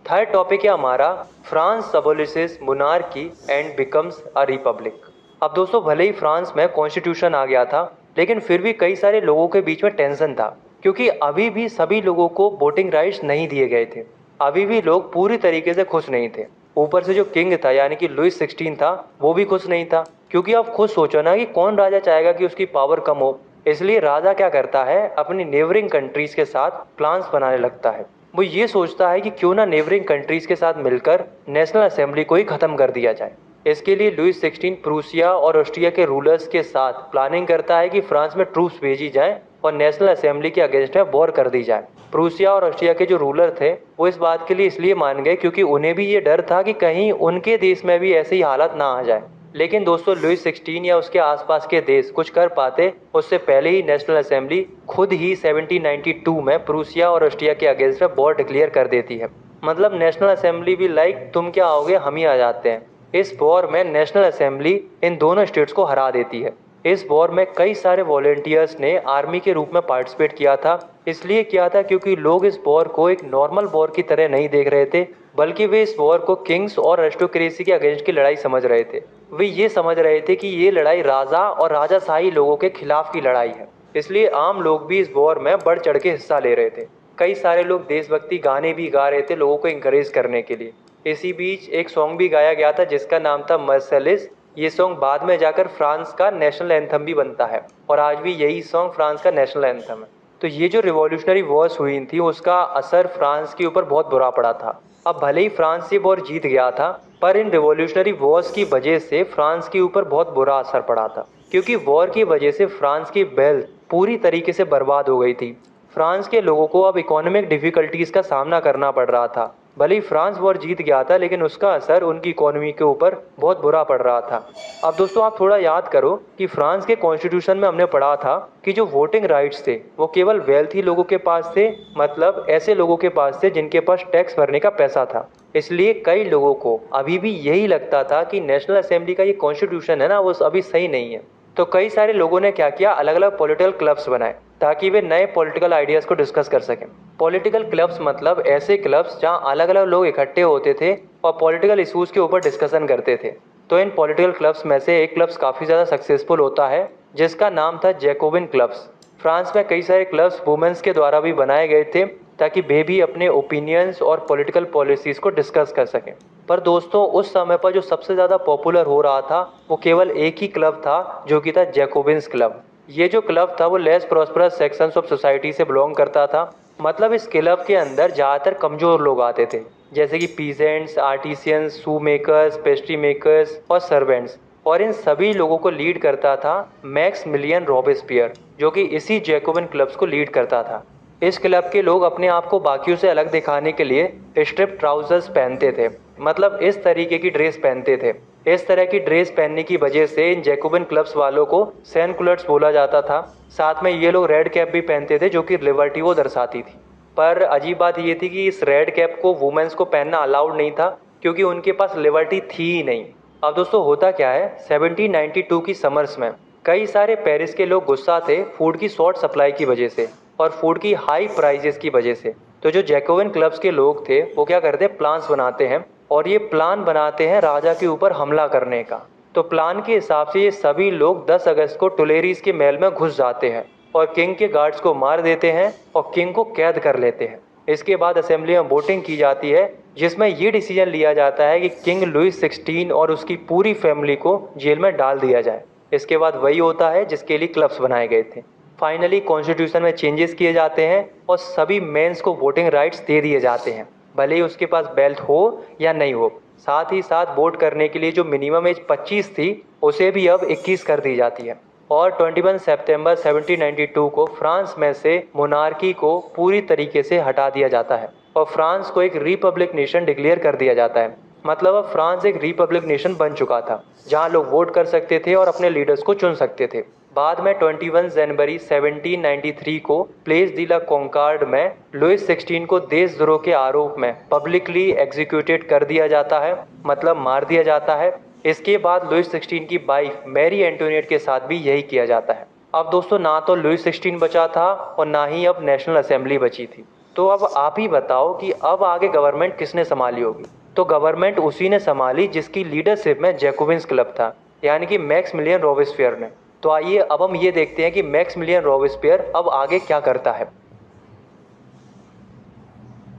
Third topic है हमारा, France abolishes monarchy and becomes a republic. अब दोस्तों, भले ही फ्रांस में कॉन्स्टिट्यूशन आ गया था, लेकिन फिर भी कई सारे लोगों के बीच में टेंशन था, क्योंकि अभी भी सभी लोगों को वोटिंग राइट्स नहीं दिए गए थे। अभी भी लोग पूरी तरीके से खुश नहीं थे। ऊपर से जो किंग था यानी कि लुइस 16 था, वो भी खुश नहीं था, क्योंकि आप खुद सोचो ना कि कौन राजा चाहेगा कि उसकी पावर कम हो। इसलिए राजा क्या करता है, अपनी नेबरिंग कंट्रीज के साथ प्लान्स बनाने लगता है। वो ये सोचता है कि क्यों ना नेबरिंग कंट्रीज के साथ मिलकर नेशनल असेंबली को ही खत्म कर दिया जाए। इसके लिए लुइस 16 प्रूसिया और ऑस्ट्रिया के रूलर्स के साथ प्लानिंग करता है कि फ्रांस में ट्रूप्स भेजी जाए और नेशनल असेंबली के अगेंस्ट में वॉर कर दी जाए। प्रूसिया और ऑस्ट्रिया के जो रूलर थे वो इस बात के लिए इसलिए मान गए क्योंकि उन्हें भी ये डर था कि कहीं उनके देश में भी ऐसी हालत ना आ जाए। लेकिन दोस्तों, लुइस 16 या उसके आसपास के देश कुछ कर पाते उससे पहले ही नेशनल असेंबली खुद ही 1792 में प्रूसिया और ऑस्ट्रिया के अगेंस्ट में वॉर डिक्लेयर कर देती है। मतलब नेशनल असेंबली भी लाइक तुम क्या आओगे, हम ही आ जाते हैं। इस वॉर में नेशनल असेंबली इन दोनों स्टेट्स को हरा देती है। इस वॉर में कई सारे वॉलेंटियर्स ने आर्मी के रूप में पार्टिसिपेट किया था। इसलिए किया था क्योंकि लोग इस वॉर को एक नॉर्मल वॉर की तरह नहीं देख रहे थे, बल्कि वे इस वॉर को किंग्स और एरिस्टोक्रेसी के अगेंस्ट की लड़ाई समझ रहे थे। वे ये समझ रहे थे कि ये लड़ाई राजा और राजाशाही लोगों के खिलाफ की लड़ाई है। इसलिए आम लोग भी इस वॉर में बढ़ चढ़ के हिस्सा ले रहे थे। कई सारे लोग देशभक्ति गाने भी गा रहे थे लोगों को इंकरेज करने के लिए। इसी बीच एक सॉन्ग भी गाया गया था जिसका नाम था मर्सेलिस। ये सॉन्ग बाद में जाकर फ्रांस का नेशनल एंथम भी बनता है, और आज भी यही सॉन्ग फ्रांस का नेशनल एंथम है। तो ये जो रिवॉल्यूशनरी वॉर्स हुई थी उसका असर फ्रांस के ऊपर बहुत बुरा पड़ा था। अब भले ही फ्रांस ये वॉर जीत गया था, पर इन रिवॉल्यूशनरी वॉर्स की वजह से फ्रांस के ऊपर बहुत बुरा असर पड़ा था, क्योंकि वॉर की वजह से फ्रांस की वेल्थ पूरी तरीके से बर्बाद हो गई थी। फ्रांस के लोगों को अब इकोनॉमिक डिफिकल्टीज का सामना करना पड़ रहा था। भले ही फ्रांस वॉर जीत गया था, लेकिन उसका असर उनकी इकोनॉमी के ऊपर बहुत बुरा पड़ रहा था। अब दोस्तों, आप थोड़ा याद करो कि फ्रांस के कॉन्स्टिट्यूशन में हमने पढ़ा था कि जो वोटिंग राइट्स थे वो केवल वेल्थी लोगों के पास थे, मतलब ऐसे लोगों के पास थे जिनके पास टैक्स भरने का पैसा था। इसलिए कई लोगों को अभी भी यही लगता था कि नेशनल असेंबली का ये कॉन्स्टिट्यूशन है ना, वो अभी सही नहीं है। तो कई सारे लोगों ने क्या किया, अलग अलग पॉलिटिकल क्लब्स बनाए ताकि वे नए पॉलिटिकल आइडियाज़ को डिस्कस कर सकें। पॉलिटिकल क्लब्स मतलब ऐसे क्लब्स जहां अलग अलग लोग इकट्ठे होते थे और पॉलिटिकल इशूज़ के ऊपर डिस्कशन करते थे। तो इन पॉलिटिकल क्लब्स में से एक क्लब्स काफ़ी ज़्यादा सक्सेसफुल होता है जिसका नाम था जैकोबिन क्लब्स। फ्रांस में कई सारे क्लब्स वुमेन्स के द्वारा भी बनाए गए थे ताकि वे भी अपने ओपिनियंस और पॉलिटिकल पॉलिसीज़ को डिस्कस कर सकें। पर दोस्तों उस समय पर जो सबसे ज़्यादा पॉपुलर हो रहा था वो केवल एक ही क्लब था, जो कि था जैकोबिन्स क्लब। ये जो क्लब था वो less prosperous sections of society से बिलोंग करता था। मतलब इस क्लब के अंदर ज़्यादातर कमज़ोर लोग आते थे, जैसे कि पीजेंट्स, आर्टिसियंस, शू मेकर्स, पेस्ट्री मेकर्स और सर्वेंट्स। और इन सभी लोगों को लीड करता था मैक्समिलियन रॉबेस्पियर, जो कि इसी जैकोबिन क्लब्स को लीड करता था। इस क्लब के लोग अपने आप को बाकियों से अलग दिखाने के लिए स्ट्रिप ट्राउजर्स पहनते थे, मतलब इस तरीके की ड्रेस पहनते थे। इस तरह की ड्रेस पहनने की वजह से इन जैकोबिन क्लब्स वालों को सैनकुलर्स बोला जाता था। साथ में ये लोग रेड कैप भी पहनते थे, जो कि लिबर्टी को दर्शाती थी। पर अजीब बात ये थी कि इस रेड कैप को वुमेन्स को पहनना अलाउड नहीं था, क्योंकि उनके पास लिबर्टी थी ही नहीं। अब दोस्तों होता क्या है, 1792 की समर्स में कई सारे पेरिस के लोग गुस्सा थे फूड की शॉर्ट सप्लाई की वजह से और फूड की हाई प्राइजेस की वजह से। तो जो जैकोबिन क्लब्स के लोग थे वो क्या करते हैं, प्लान्स बनाते हैं, और ये प्लान बनाते हैं राजा के ऊपर हमला करने का। तो प्लान के हिसाब से ये सभी लोग 10 अगस्त को टुलेरीज के महल में घुस जाते हैं और किंग के गार्ड्स को मार देते हैं और किंग को कैद कर लेते हैं। इसके बाद असेंबली में वोटिंग की जाती है, जिसमें ये डिसीजन लिया जाता है कि किंग लुइस 16 और उसकी पूरी फैमिली को जेल में डाल दिया जाए। इसके बाद वही होता है जिसके लिए क्लब्स बनाए गए थे। फाइनली कॉन्स्टिट्यूशन में चेंजेस किए जाते हैं और सभी मेंस को वोटिंग राइट्स दे दिए जाते हैं, भले ही उसके पास बेल्ट हो या नहीं हो। साथ ही साथ वोट करने के लिए जो मिनिमम एज 25 थी उसे भी अब 21 कर दी जाती है। और 21 सितंबर 1792 को फ्रांस में से मोनार्की को पूरी तरीके से हटा दिया जाता है और फ्रांस को एक रिपब्लिक नेशन डिक्लेयर कर दिया जाता है। मतलब अब फ्रांस एक रिपब्लिक नेशन बन चुका था, जहां लोग वोट कर सकते थे और अपने लीडर्स को चुन सकते थे। बाद में 21 जनवरी 1793 को प्लेस डी ला कॉन्कार्ड में लुइस 16 को देशद्रोह के आरोप में पब्लिकली एग्जीक्यूटेड कर दिया जाता है, मतलब मार दिया जाता है। इसके बाद लुइस 16 की वाइफ मैरी एंटोनिएट के साथ भी यही किया जाता है। अब दोस्तों ना तो लुइस 16 बचा था और ना ही अब नेशनल असेंबली बची थी। तो अब आप ही बताओ कि अब आगे गवर्नमेंट किसने संभाली होगी। तो गवर्नमेंट उसी ने संभाली जिसकी लीडरशिप में जैकोबिन्स क्लब था, यानी कि मैक्समिलियन रॉबेस्पियर ने। तो आइए अब हम ये देखते हैं कि मैक्समिलियन रॉबेस्पियर अब आगे क्या करता है।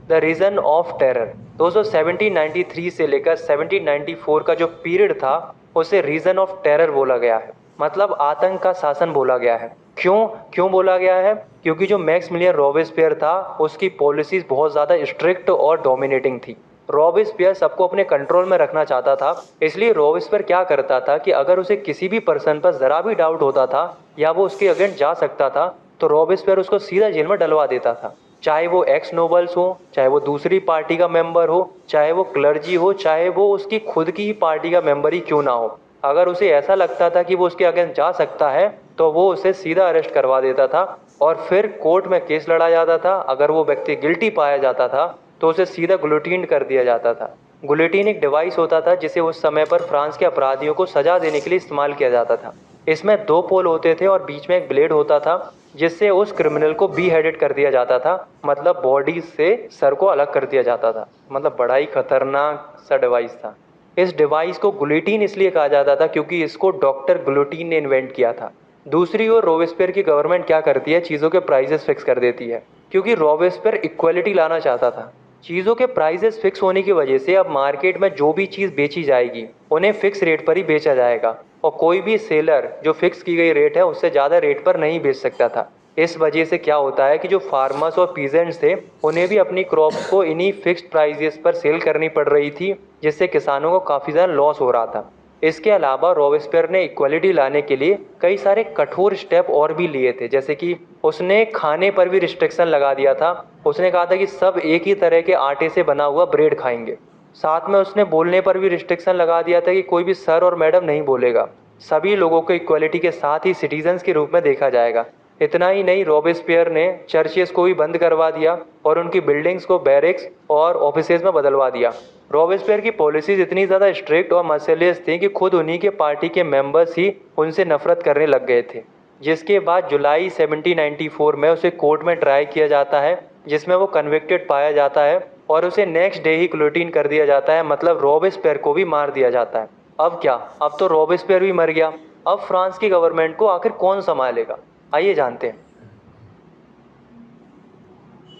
The reign of terror. दोस्तों 1793 से लेकर 1794 का जो पीरियड था उसे रीजन ऑफ टेरर बोला गया है, मतलब आतंक का शासन बोला गया है। क्यों बोला गया है? क्योंकि जो मैक्समिलियन रॉबेस्पियर था उसकी पॉलिसीज बहुत ज़्यादा स्ट्रिक्ट और डोमिनेटिंग थी। रॉबेस्पियर सबको अपने कंट्रोल में रखना चाहता था, इसलिए रॉबेस्पियर क्या करता था कि अगर उसे किसी भी पर्सन पर ज़रा भी डाउट होता था या वो उसके अगेंस्ट जा सकता था तो रॉबेस्पियर उसको सीधा जेल में डलवा देता था। चाहे वो एक्स नोबल्स हो, चाहे वो दूसरी पार्टी का मेंबर हो, चाहे वो क्लर्जी हो, चाहे वो उसकी खुद की ही पार्टी का मेंबर ही क्यों ना हो। अगर उसे ऐसा लगता था कि वो उसके अगेंस्ट जा सकता है तो वो उसे सीधा अरेस्ट करवा देता था और फिर कोर्ट में केस लड़ा जाता था। अगर वो व्यक्ति गिल्टी पाया जाता था तो उसे सीधा गुलोटीन कर दिया जाता था। गुलेटिन एक डिवाइस होता था जिसे उस समय पर फ्रांस के अपराधियों को सजा देने के लिए इस्तेमाल किया जाता था। इसमें 2 पोल होते थे और बीच में एक ब्लेड होता था जिससे उस क्रिमिनल को बी हेडेड कर दिया जाता था, मतलब बॉडी से सर को अलग कर दिया जाता था। मतलब बड़ा ही खतरनाक सा डिवाइस था। इस डिवाइस को गुलेटिन इसलिए कहा जाता था क्योंकि इसको डॉक्टर गुलेटिन ने इन्वेंट किया था। दूसरी ओर रॉबेस्पियर की गवर्नमेंट क्या करती है, चीज़ों के प्राइसेस फिक्स कर देती है, क्योंकि रॉबेस्पियर इक्वलिटी लाना चाहता था। चीज़ों के प्राइसेस फिक्स होने की वजह से अब मार्केट में जो भी चीज़ बेची जाएगी उन्हें फिक्स रेट पर ही बेचा जाएगा और कोई भी सेलर जो फिक्स की गई रेट है उससे ज़्यादा रेट पर नहीं बेच सकता था। इस वजह से क्या होता है कि जो फार्मर्स और पीजेंट्स थे उन्हें भी अपनी क्रॉप्स को इन्हीं फिक्स्ड प्राइसेस पर सेल करनी पड़ रही थी, जिससे किसानों को काफ़ी ज़्यादा लॉस हो रहा था। इसके अलावा रॉबेस्पियर ने इक्वलिटी लाने के लिए कई सारे कठोर स्टेप और भी लिए थे, जैसे कि उसने खाने पर भी रिस्ट्रिक्शन लगा दिया था। उसने कहा था कि सब एक ही तरह के आटे से बना हुआ ब्रेड खाएंगे। साथ में उसने बोलने पर भी रिस्ट्रिक्शन लगा दिया था कि कोई भी सर और मैडम नहीं बोलेगा। सभी लोगों को इक्वलिटी के साथ ही सिटीजन्स के रूप में देखा जाएगा। इतना ही नहीं, रॉबेस्पियर ने चर्चेस को भी बंद करवा दिया और उनकी बिल्डिंग्स को बैरिक्स और ऑफिसेज में बदलवा दिया। रॉबेस्पियर की पॉलिसीज इतनी ज़्यादा स्ट्रिक्ट और मर्सिलियस थी कि खुद उन्हीं के पार्टी के मेंबर्स ही उनसे नफरत करने लग गए थे। जिसके बाद जुलाई 1794 में उसे कोर्ट में ट्राई किया जाता है, जिसमें वो कन्विक्टेड पाया जाता है और उसे नेक्स्ट डे ही गुलोटीन कर दिया जाता है, मतलब रॉबेस्पियर को भी मार दिया जाता है। अब क्या, अब तो रॉबेस्पियर भी मर गया। अब फ्रांस की गवर्नमेंट को आखिर कौन संभालेगा, आइए जानते हैं।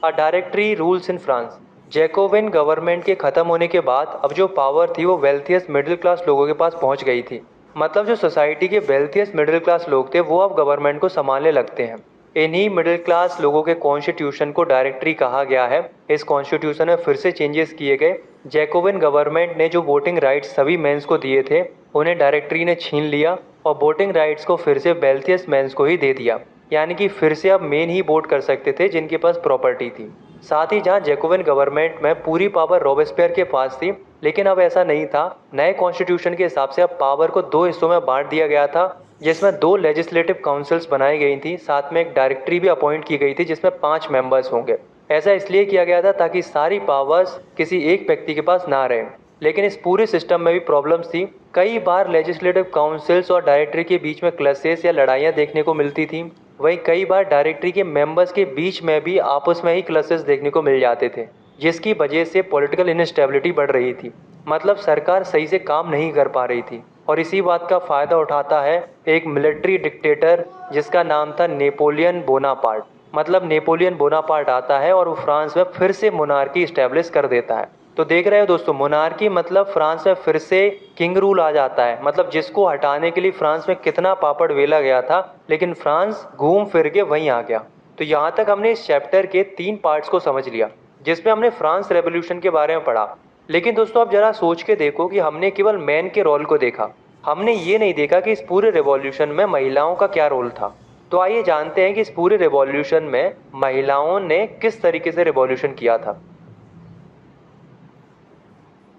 A directory rules in France. Jacobian government के ख़त्म होने के बाद अब जो पावर थी वो वेल्थियस्ट मिडिल क्लास लोगों के पास पहुंच गई थी। मतलब जो सोसाइटी के वेल्थियस्ट मिडिल क्लास लोग थे वो अब गवर्नमेंट को संभालने लगते हैं। इन्हीं मिडिल क्लास लोगों के कॉन्स्टिट्यूशन को डायरेक्टरी कहा गया है। इस कॉन्स्टिट्यूशन में फिर से चेंजेस किए गए। जैकोबिन गवर्नमेंट ने जो वोटिंग राइट्स सभी मेंस को दिए थे उन्हें डायरेक्टरी ने छीन लिया और वोटिंग राइट्स को फिर से वेल्थियस्ट मेंस को ही दे दिया। यानी कि फिर से अब मेन ही वोट कर सकते थे जिनके पास प्रॉपर्टी थी। साथ ही जहां जैकोबिन गवर्नमेंट में पूरी पावर रॉबेस्पियर के पास थी, लेकिन अब ऐसा नहीं था। नए कॉन्स्टिट्यूशन के हिसाब से अब पावर को दो हिस्सों में बांट दिया गया था, जिसमें दो लेजिस्लेटिव काउंसिल्स बनाई गई थी। साथ में एक डायरेक्टरी भी अपॉइंट की गई थी जिसमें 5 मेंबर्स होंगे। ऐसा इसलिए किया गया था ताकि सारी पावर्स किसी एक व्यक्ति के पास ना रहे। लेकिन इस पूरे सिस्टम में भी प्रॉब्लम्स थी। कई बार लेजिस्लेटिव काउंसिल्स और डायरेक्टरी के बीच में क्लैशेस या लड़ाइयाँ देखने को मिलती थी। वहीं कई बार डायरेक्टरी के मेंबर्स के बीच में भी आपस में ही क्लैशेस देखने को मिल जाते थे, जिसकी वजह से पॉलिटिकल इनस्टेबिलिटी बढ़ रही थी। मतलब सरकार सही से काम नहीं कर पा रही थी। और इसी बात का फ़ायदा उठाता है एक मिलिट्री डिक्टेटर जिसका नाम था नेपोलियन बोनापार्ट। मतलब नेपोलियन बोनापार्ट आता है और वो फ्रांस में फिर से मोनार्की इस्टेब्लिश कर देता है। तो देख रहे हो दोस्तों, मोनार्की मतलब फ्रांस में फिर से किंग रूल आ जाता है। मतलब जिसको हटाने के लिए फ्रांस में कितना पापड़ वेला गया था, लेकिन फ्रांस घूम फिर के वहीं आ गया। तो यहाँ तक हमने इस चैप्टर के 3 पार्ट्स को समझ लिया, जिसमें हमने फ्रांस रेवोल्यूशन के बारे में पढ़ा। लेकिन दोस्तों अब जरा सोच के देखो कि हमने केवल मैन के रोल को देखा, हमने ये नहीं देखा कि इस पूरे रेवोल्यूशन में महिलाओं का क्या रोल था। तो आइए जानते हैं कि इस पूरे रेवोल्यूशन में महिलाओं ने किस तरीके से रेवोल्यूशन किया था।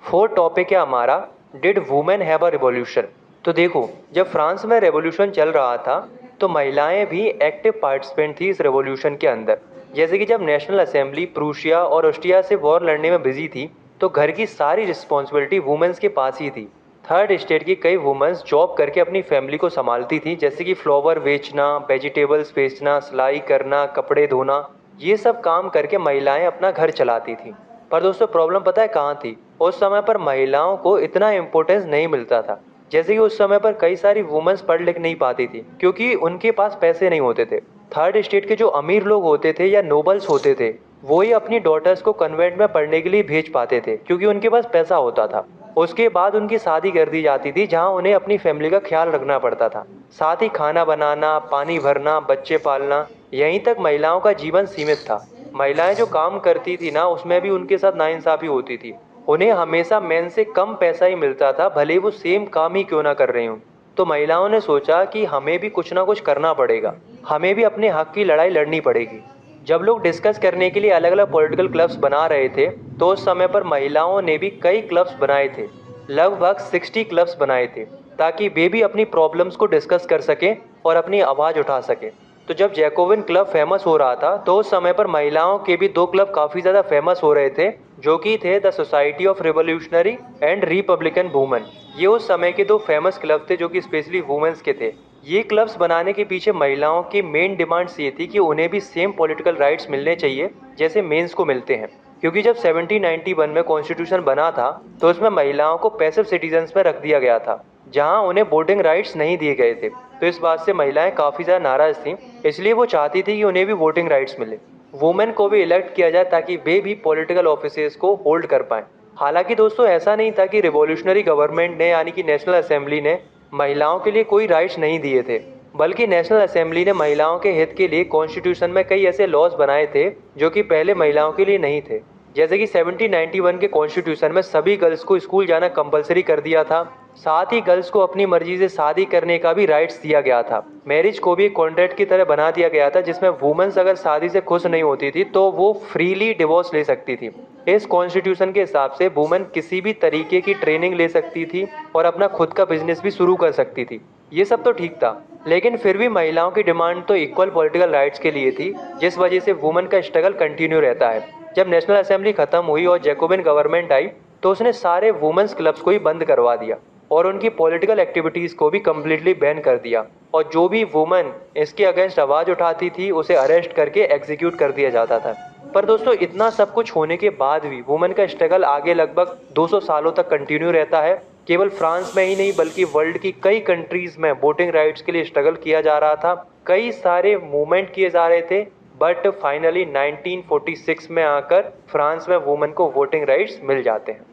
4th टॉपिक है हमारा, did women have a revolution. तो देखो, जब फ्रांस में रेवोल्यूशन चल रहा था तो महिलाएं भी एक्टिव पार्टिसिपेंट थी इस रेवोल्यूशन के अंदर। जैसे कि जब नेशनल असेंबली प्रूशिया और ऑस्ट्रिया से वॉर लड़ने में बिजी थी तो घर की सारी रिस्पॉन्सिबिलिटी वुमेन्स के पास ही थी। थर्ड स्टेट की कई वुमेन्स जॉब करके अपनी फैमिली को संभालती थी, जैसे कि फ्लावर बेचना, वेजिटेबल्स बेचना, सिलाई करना, कपड़े धोना। ये सब काम करके महिलाएं अपना घर चलाती थी। पर दोस्तों प्रॉब्लम पता है कहाँ थी? उस समय पर महिलाओं को इतना इम्पोर्टेंस नहीं मिलता था। जैसे कि उस समय पर कई सारी वुमेन्स पढ़ लिख नहीं पाती थी क्योंकि उनके पास पैसे नहीं होते थे। थर्ड स्टेट के जो अमीर लोग होते थे या नोबल्स होते थे वो ही अपनी डॉटर्स को कन्वेंट में पढ़ने के लिए भेज पाते थे क्योंकि उनके पास पैसा होता था। उसके बाद उनकी शादी कर दी जाती थी जहाँ उन्हें अपनी फैमिली का ख्याल रखना पड़ता था। साथ ही खाना बनाना, पानी भरना, बच्चे पालना, यहीं तक महिलाओं का जीवन सीमित था। महिलाएं जो काम करती थी ना उसमें भी उनके साथ नाइंसाफ़ी होती थी। उन्हें हमेशा मेन से कम पैसा ही मिलता था, भले वो सेम काम ही क्यों ना कर रही हूँ। तो महिलाओं ने सोचा कि हमें भी कुछ ना कुछ करना पड़ेगा, हमें भी अपने हक की लड़ाई लड़नी पड़ेगी। जब लोग डिस्कस करने के लिए अलग अलग पॉलिटिकल क्लब्स बना रहे थे तो उस समय पर महिलाओं ने भी कई क्लब्स बनाए थे। लगभग 60 क्लब्स बनाए थे ताकि वे भी अपनी प्रॉब्लम्स को डिस्कस कर सकें और अपनी आवाज़ उठा सकें। तो जब जैकोबिन क्लब फेमस हो रहा था तो उस समय पर महिलाओं के भी 2 क्लब काफ़ी ज़्यादा फेमस हो रहे थे, जो कि थे the society of revolutionary and Republican women. ये उस समय के 2 फेमस क्लब थे जो कि स्पेशली वुमेन्स के थे। ये क्लब्स बनाने के पीछे महिलाओं की मेन डिमांड्स ये थी कि उन्हें भी सेम पॉलिटिकल राइट्स मिलने चाहिए जैसे मेंस को मिलते हैं। क्योंकि जब 1791 में कॉन्स्टिट्यूशन बना था तो उसमें महिलाओं को पैसिव सिटीजन्स में रख दिया गया था, जहां उन्हें वोटिंग राइट्स नहीं दिए गए थे। तो इस बात से महिलाएं काफ़ी ज़्यादा नाराज़ थीं, इसलिए वो चाहती थी कि उन्हें भी वोटिंग राइट्स मिले, वुमेन को भी इलेक्ट किया जाए ताकि वे भी पॉलिटिकल ऑफिसेज को होल्ड कर पाएं। हालांकि दोस्तों ऐसा नहीं था कि रिवॉल्यूशनरी गवर्नमेंट ने यानी कि नेशनल असेंबली ने महिलाओं के लिए कोई राइट्स नहीं दिए थे, बल्कि नेशनल असेंबली ने महिलाओं के हित के लिए कॉन्स्टिट्यूशन में कई ऐसे लॉज बनाए थे जो कि पहले महिलाओं के लिए नहीं थे। जैसे कि 1791 के कॉन्स्टिट्यूशन में सभी गर्ल्स को स्कूल जाना कंपलसरी कर दिया था। साथ ही गर्ल्स को अपनी मर्जी से शादी करने का भी राइट्स दिया गया था। मैरिज को भी एक कॉन्ट्रैक्ट की तरह बना दिया गया था जिसमें वुमेन्स अगर शादी से खुश नहीं होती थी तो वो फ्रीली डिवोर्स ले सकती थी। इस कॉन्स्टिट्यूशन के हिसाब से वुमेन किसी भी तरीके की ट्रेनिंग ले सकती थी और अपना खुद का बिजनेस भी शुरू कर सकती थी। ये सब तो ठीक था, लेकिन फिर भी महिलाओं की डिमांड तो इक्वल पॉलिटिकल राइट्स के लिए थी, जिस वजह से वुमेन का स्ट्रगल कंटिन्यू रहता है। जब नेशनल असेंबली खत्म हुई और जैकोबिन गवर्नमेंट आई तो उसने सारे वुमेन्स क्लब्स को ही बंद करवा दिया और उनकी पॉलिटिकल एक्टिविटीज़ को भी कम्प्लीटली बैन कर दिया। और जो भी वुमेन इसके अगेंस्ट आवाज़ उठाती थी उसे अरेस्ट करके एग्जीक्यूट कर दिया जाता था। पर दोस्तों इतना सब कुछ होने के बाद भी वुमेन का स्ट्रगल आगे लगभग 200 सालों तक कंटिन्यू रहता है। केवल फ्रांस में ही नहीं बल्कि वर्ल्ड की कई कंट्रीज़ में वोटिंग राइट्स के लिए स्ट्रगल किया जा रहा था। कई सारे मूवमेंट किए जा रहे थे बट फाइनली 1946 में आकर फ्रांस में वुमेन को वोटिंग राइट्स मिल जाते हैं।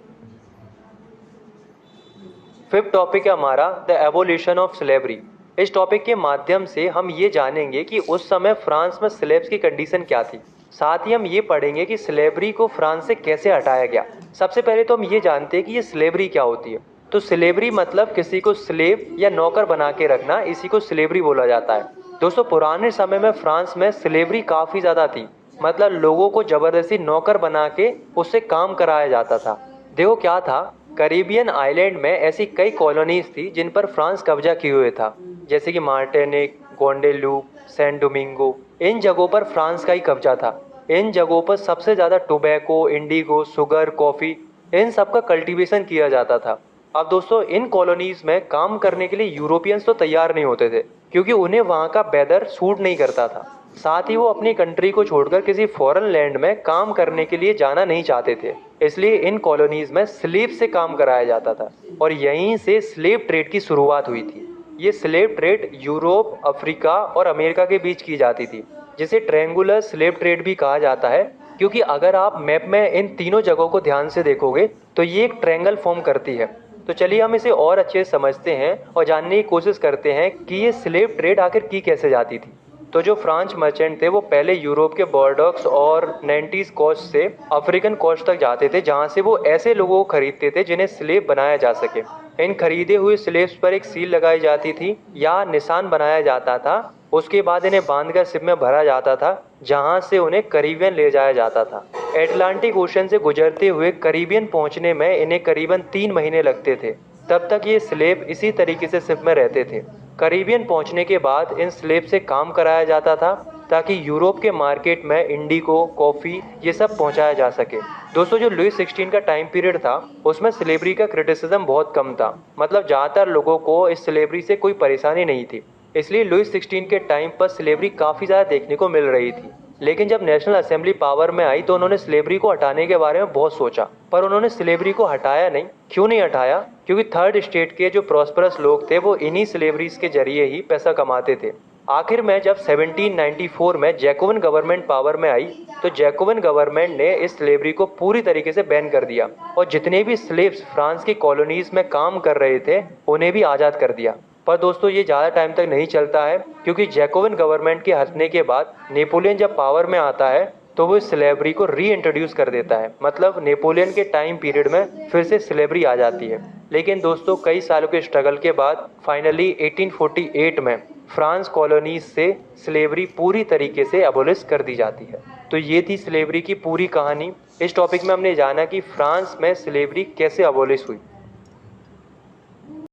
फिफ्थ टॉपिक है हमारा द एवोल्यूशन ऑफ स्लेवरी। इस टॉपिक के माध्यम से हम ये जानेंगे कि उस समय फ्रांस में स्लेव्स की कंडीशन क्या थी। साथ ही हम ये पढ़ेंगे कि स्लेवरी को फ्रांस से कैसे हटाया गया। सबसे पहले तो हम ये जानते हैं कि ये स्लेवरी क्या होती है। तो स्लेवरी मतलब किसी को स्लेव या नौकर बना के रखना, इसी को स्लेवरी बोला जाता है। दोस्तों पुराने समय में फ्रांस में स्लेवरी काफ़ी ज़्यादा थी, मतलब लोगों को ज़बरदस्ती नौकर बना के उससे काम कराया जाता था। देखो क्या था, कैरिबियन आइलैंड में ऐसी कई कॉलोनीज थी जिन पर फ्रांस कब्जा किए हुए था, जैसे कि मार्टिनिक, गोंडेलूप, सेंट डोमिंगो। इन जगहों पर फ्रांस का ही कब्जा था। इन जगहों पर सबसे ज़्यादा टोबैको, इंडिगो, शुगर, कॉफ़ी, इन सब का कल्टीवेशन किया जाता था। अब दोस्तों इन कॉलोनीज में काम करने के लिए यूरोपियंस तो तैयार नहीं होते थे, क्योंकि उन्हें वहाँ का वेदर सूट नहीं करता था। साथ ही वो अपनी कंट्री को छोड़कर किसी फॉरेन लैंड में काम करने के लिए जाना नहीं चाहते थे। इसलिए इन कॉलोनीज में स्लेव से काम कराया जाता था और यहीं से स्लेव ट्रेड की शुरुआत हुई थी। ये स्लेव ट्रेड यूरोप, अफ्रीका और अमेरिका के बीच की जाती थी, जिसे ट्रायंगुलर स्लेव ट्रेड भी कहा जाता है, क्योंकि अगर आप मैप में इन तीनों जगहों को ध्यान से देखोगे तो ये एक ट्रायंगल फॉर्म करती है। तो चलिए हम इसे और अच्छे से समझते हैं और जानने की कोशिश करते हैं कि ये स्लेव ट्रेड आखिर की कैसे जाती थी। तो जो फ्रांस मर्चेंट थे वो पहले यूरोप के बॉर्डर्स और 90s कोस्ट से अफ्रीकन कोस्ट तक जाते थे, जहाँ से वो ऐसे लोगों को खरीदते थे जिन्हें स्लेव बनाया जा सके। इन खरीदे हुए स्लेव्स पर एक सील लगाई जाती थी या निशान बनाया जाता था। उसके बाद इन्हें बांधकर शिप में भरा जाता था, जहाँ से उन्हें कैरिबियन ले जाया जाता था। एटलांटिक ओशन से गुजरते हुए कैरिबियन पहुँचने में इन्हें करीबन 3 महीने लगते थे। तब तक ये स्लेव इसी तरीके से शिप में रहते थे। कैरिबियन पहुंचने के बाद इन स्लेव से काम कराया जाता था ताकि यूरोप के मार्केट में इंडिगो, कॉफ़ी ये सब पहुंचाया जा सके। दोस्तों जो लुईस 16 का टाइम पीरियड था उसमें स्लेवरी का क्रिटिसिज्म बहुत कम था, मतलब ज़्यादातर लोगों को इस स्लेवरी से कोई परेशानी नहीं थी। इसलिए लुईस 16 के टाइम पर स्लेवरी काफ़ी ज़्यादा देखने को मिल रही थी। लेकिन जब नेशनल असेंबली पावर में आई तो उन्होंने स्लेवरी को हटाने के बारे में बहुत सोचा, पर उन्होंने स्लेवरी को हटाया नहीं। क्यों नहीं हटाया? क्योंकि थर्ड स्टेट के जो प्रॉस्परस लोग थे वो इन्हीं स्लेवरीज के जरिए ही पैसा कमाते थे। आखिर में जब 1794 में जैकोबिन गवर्नमेंट पावर में आई तो जैकोबिन गवर्नमेंट ने इस स्लेवरी को पूरी तरीके से बैन कर दिया और जितने भी स्लेव्स फ्रांस की कॉलोनीज में काम कर रहे थे उन्हें भी आज़ाद कर दिया। पर दोस्तों ये ज़्यादा टाइम तक नहीं चलता है, क्योंकि जैकोबिन गवर्नमेंट के हटने के बाद नेपोलियन जब पावर में आता है तो वो स्लेवरी को री इंट्रोड्यूस कर देता है। मतलब नेपोलियन के टाइम पीरियड में फिर से स्लेवरी आ जाती है। लेकिन दोस्तों कई सालों के स्ट्रगल के बाद फाइनली 1848 में फ्रांस कॉलोनीज से स्लेवरी पूरी तरीके से अबोलिश कर दी जाती है। तो ये थी स्लेवरी की पूरी कहानी। इस टॉपिक में हमने जाना कि फ्रांस में स्लेवरी कैसे अबोलिश हुई।